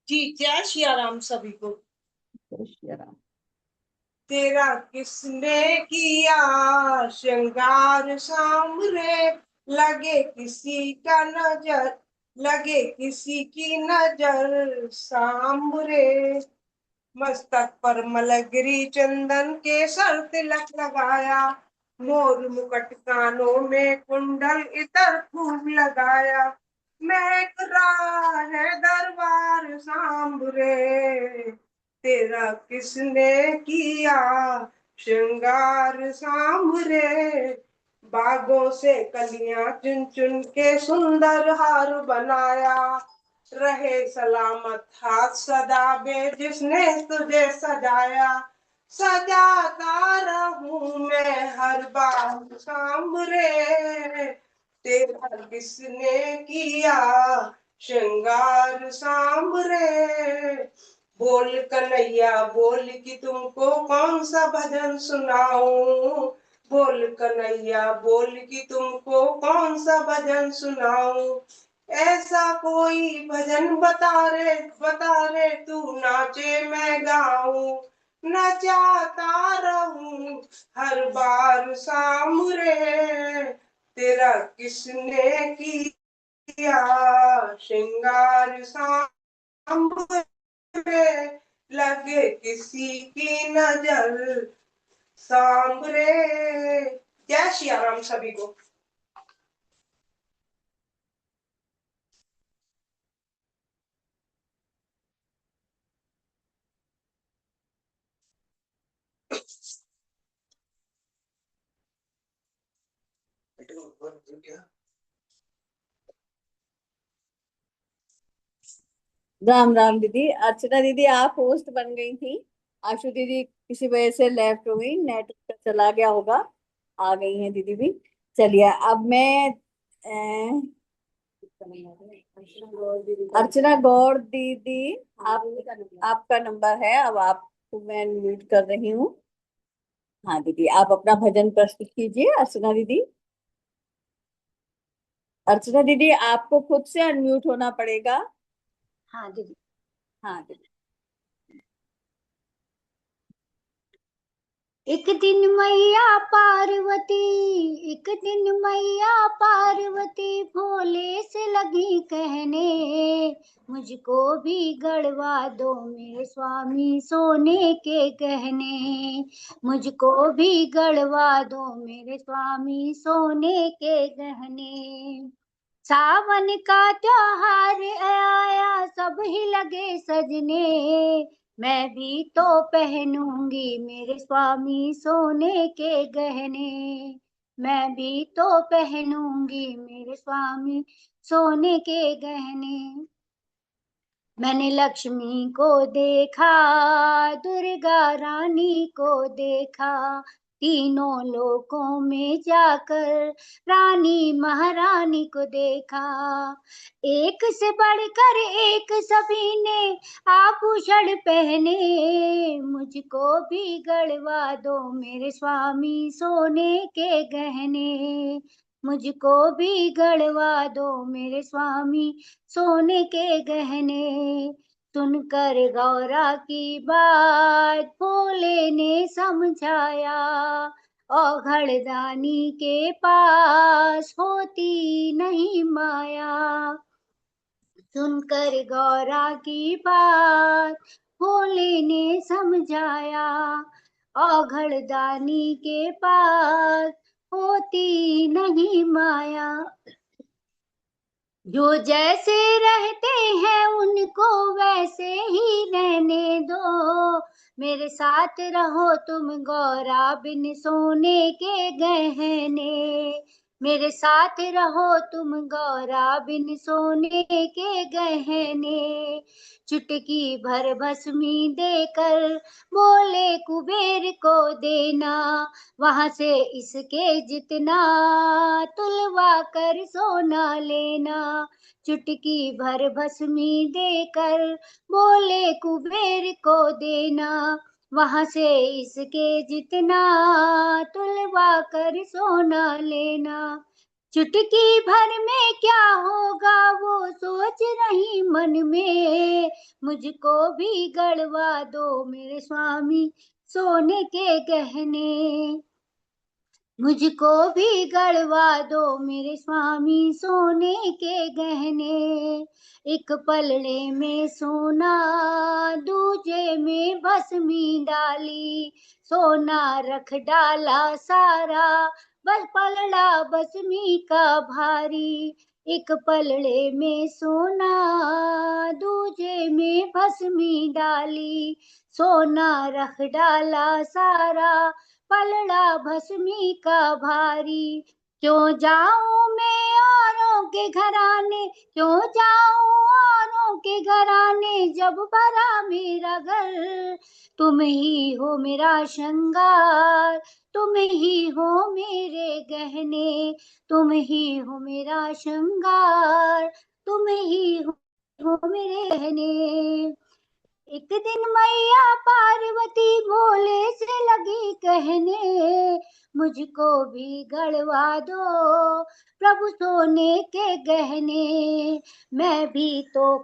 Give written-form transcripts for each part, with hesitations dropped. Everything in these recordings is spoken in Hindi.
जी जय सिया राम सभी को। जय श्री राम। तेरा किसने किया श्रृंगार सांवरे, लगे किसी का नजर, लगे किसी की नजर सांवरे। मस्तक पर मलगरी चंदन के सर तिलक लगाया, मोर मुकुट कानों में कुंडल इतर खूब लगाया। महक रहा है दरबार सांवरे, तेरा किसने किया श्रृंगार सांवरे। बागों से कलियां चुन चुन के सुंदर हार बनाया, रहे सलामत हाथ सदा बे जिसने तुझे सजाया। सजाता रहूं मैं हर बार सांवरे, तेरा किसने किया श्रृंगार सांवरे। बोल कन्हैया बोल कि तुमको कौन सा भजन सुनाऊं, बोल कन्हैया बोल कि तुमको कौन सा भजन सुनाऊं। ऐसा कोई भजन बता रे तू नाचे मैं गाऊं, नचाता रहूं हर बार सामरे, तेरा किसने किया श्रृंगार सांवरे, लगे किसी की नजर सांवरे। जय श्री राम सभी को। राम राम दीदी। अर्चना दीदी आप होस्ट बन गई थी। आशु दीदी किसी वजह से लेफ्ट हो गई, नेट चला गया होगा। आ गई हैं दीदी भी। चलिए अब मैं अर्चना गौड़ दीदी, आप आपका नंबर है। अब आपको मैं म्यूट कर रही हूँ। हाँ दीदी आप अपना भजन प्रस्तुत कीजिए। अर्चना दीदी, अर्चना दीदी आपको खुद से अनम्यूट होना पड़ेगा। हाँ दीदी। हाँ दीदी। एक दिन मैया पार्वती, एक दिन मैया पार्वती भोले से लगी कहने, मुझको भी गढ़वा दो मेरे स्वामी सोने के गहने, मुझको भी गढ़वा दो मेरे स्वामी सोने के गहने। सावन का त्योहार आया सब ही लगे सजने, मैं भी तो पहनूंगी मेरे स्वामी सोने के गहने, मैं भी तो पहनूंगी मेरे स्वामी सोने के गहने। मैंने लक्ष्मी को देखा, दुर्गा रानी को देखा, तीनों लोकों में जाकर रानी महारानी को देखा। एक से बढ़कर एक सभी ने आभूषण पहने, मुझको भी गढ़वा दो मेरे स्वामी सोने के गहने, मुझको भी गढ़वा दो मेरे स्वामी सोने के गहने। सुनकर गौरा की बात भोले ने समझाया, और घड़दानी के पास होती नहीं माया। सुनकर गौरा की बात भोले ने समझाया, और घड़दानी के पास होती नहीं माया। जो जैसे रहते हैं उनको वैसे ही रहने दो, मेरे साथ रहो तुम गौरा बिन सोने के गहने, मेरे साथ रहो तुम गौरा बिन सोने के गहने। चुटकी भर भस्मी देकर बोले कुबेर को देना, वहां से इसके जितना तुलवा कर सोना लेना। चुटकी भर भस्मी देकर बोले कुबेर को देना, वहां से इसके जितना तुलवा कर सोना लेना। चुटकी भर में क्या होगा वो सोच रही मन में, मुझको भी गढ़वा दो मेरे स्वामी सोने के गहने, मुझको भी गढ़वा दो मेरे स्वामी सोने के गहने, एक पलड़े में सोना दूजे में भस्मी डाली, सोना रख डाला सारा बस पलड़ा भस्मी का भारी, एक पलड़े में सोना दूजे में भस्मी डाली, सोना रख डाला सारा पलड़ा भस्मी का भारी, क्यों जाऊं मैं औरों के घराने, क्यों जाऊं औरों के घराने, जब भरा मेरा घर, तुम ही हो मेरा श्रृंगार, तुम ही हो मेरे गहने, तुम ही हो मेरा श्रृंगार, तुम ही हो मेरे गहने। एक दिन मैया पार्वती भोले से लगी कहने, मुझको भी गढ़वा दो प्रभु सोने के गहने, मैं भी तो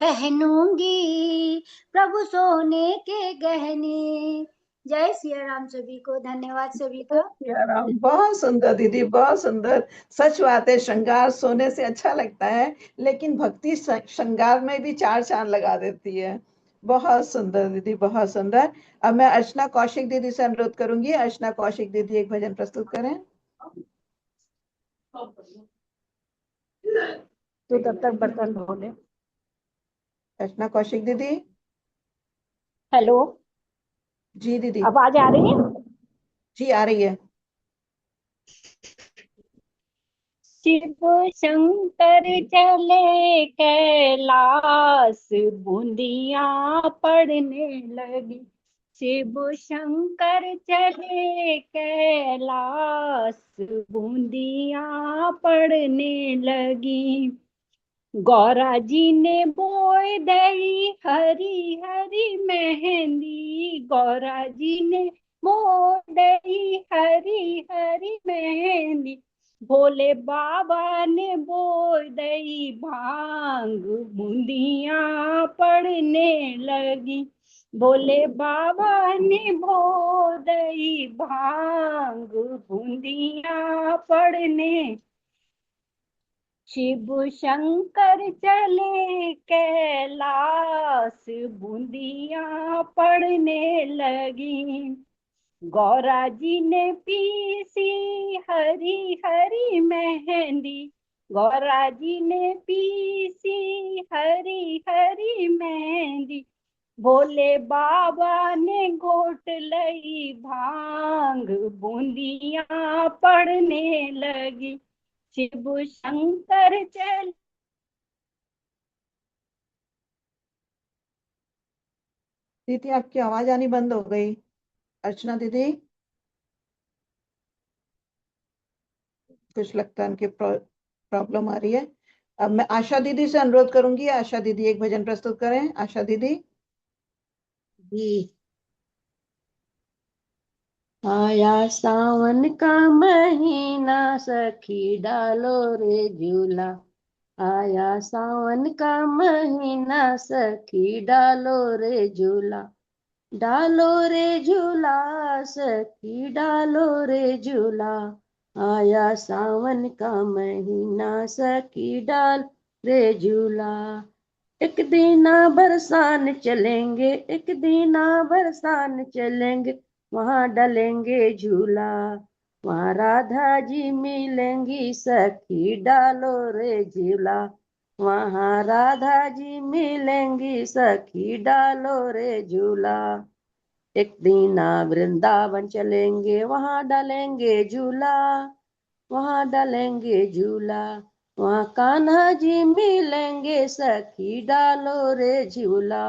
पहनूंगी प्रभु सोने के गहने। जय सिया राम सभी को, धन्यवाद सभी का। राम, बहुत सुंदर दीदी, बहुत सुंदर। सच बात है, श्रृंगार सोने से अच्छा लगता है, लेकिन भक्ति श्रृंगार में भी चार चांद लगा देती है। बहुत सुंदर दीदी, बहुत सुंदर। अब मैं अर्चना कौशिक दीदी से अनुरोध करूंगी। अर्चना कौशिक दीदी एक भजन प्रस्तुत करें। तो तब तक बर्तन धो ले। अर्चना कौशिक दीदी। हेलो, जी दीदी। आवाज आ रही है? जी आ रही है। शिव शंकर चले कैलाश, बूंदिया पड़ने लगी। शिव शंकर चले कैलाश, बूंदिया पड़ने लगी। गौरा जी ने बोए दई हरी हरी मेहंदी, गौरा जी ने बोए दई हरी हरी मेहंदी। भोले बाबा ने बोए दई भांग, बूंदिया पड़ने लगी। भोले बाबा ने बो दई भांग, बूंदिया पड़ने। शिव शंकर चले कैलाश, बूंदिया पड़ने लगी। गौरा जी ने पीसी हरी हरी मेहंदी, गौरा जी ने पीसी हरी हरी मेहंदी। भोले बाबा ने घोट लई भांग, बूंदिया पड़ने लगी। शिव शंकर चल। दीदी आपकी आवाज आनी बंद हो गई। अर्चना दीदी, कुछ लगता है उनकी प्रॉब्लम आ रही है। अब मैं आशा दीदी से अनुरोध करूंगी। आशा दीदी एक भजन प्रस्तुत करें। आशा दीदी। जी। आया सावन का महीना, सखी डालो रे झूला। आया सावन का महीना, सखी डालो रे झूला। डालो रे झूला, सखी डालो रे झूला। आया सावन का महीना, सखी डाल रे झूला। एक दीना बरसान चलेंगे, एक दीना बरसान चलेंगे, वहां डलेंगे झूला। वहां राधा जी मिलेंगी, सखी डालो रे झूला। वहां राधा जी मिलेंगी, सखी डालो रे झूला। एक दीना वृंदावन चलेंगे, वहां डालेंगे झूला। वहां डालेंगे झूला। वहां कान्हा जी मिलेंगे, सखी डालो रे झूला।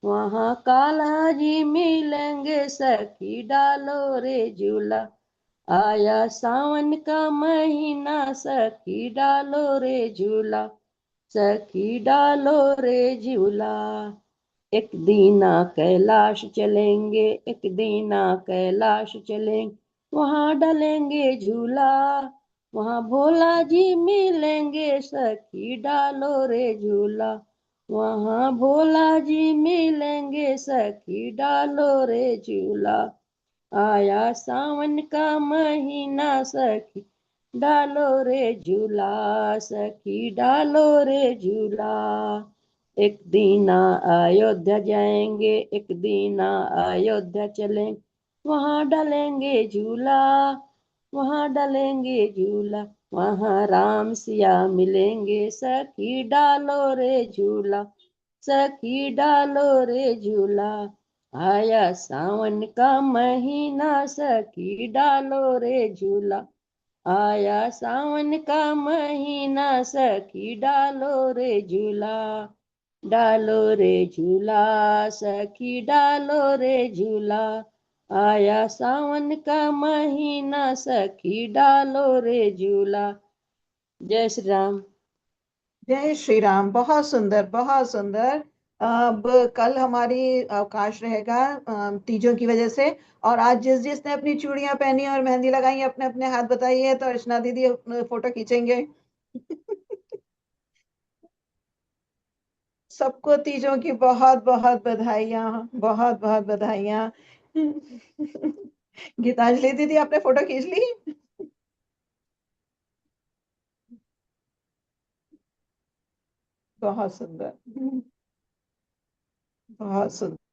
वहां कान्हा जी मिलेंगे, सखी डालो रे झूला। आया सावन का महीना, सखी डालो रे झूला। सखी डालो रे झूला। एक दीना कैलाश चलेंगे, एक दीना कैलाश चलेंगे, वहां डालेंगे झूला। वहाँ भोला जी मिलेंगे सखी डालो रे झूला। वहाँ भोला जी मिलेंगे सखी डालो रे झूला। आया सावन का महीना सखी डालो रे झूला, सखी डालो रे झूला। एक दिन अयोध्या जाएंगे, एक दिन अयोध्या चलें, वहाँ डालेंगे झूला, वहाँ डालेंगे झूला। वहाँ राम सिया मिलेंगे सखी डालो रे झूला, सखी डालो रे झूला। आया सावन का महीना सखी डालो रे झूला। आया सावन का महीना सखी डालो रे झूला। डालो रे झूला सखी डालो रे झूला। आया सावन का महीना सखी डालो रे झूला। जय श्री राम। जय श्री राम। बहुत सुंदर, बहुत सुंदर। अब कल हमारी अवकाश रहेगा तीजों की वजह से। और आज जिस जिसने अपनी चूड़ियां पहनी और मेहंदी लगाई अपने अपने हाथ बताइए, तो अर्चना दीदी फोटो खींचेंगे। सबको तीजों की बहुत बहुत बधाइयां, बहुत बहुत बधाइयां। गीतांजलि दीदी, आपने फोटो खींच ली? बहुत सुंदर, बहुत सुंदर।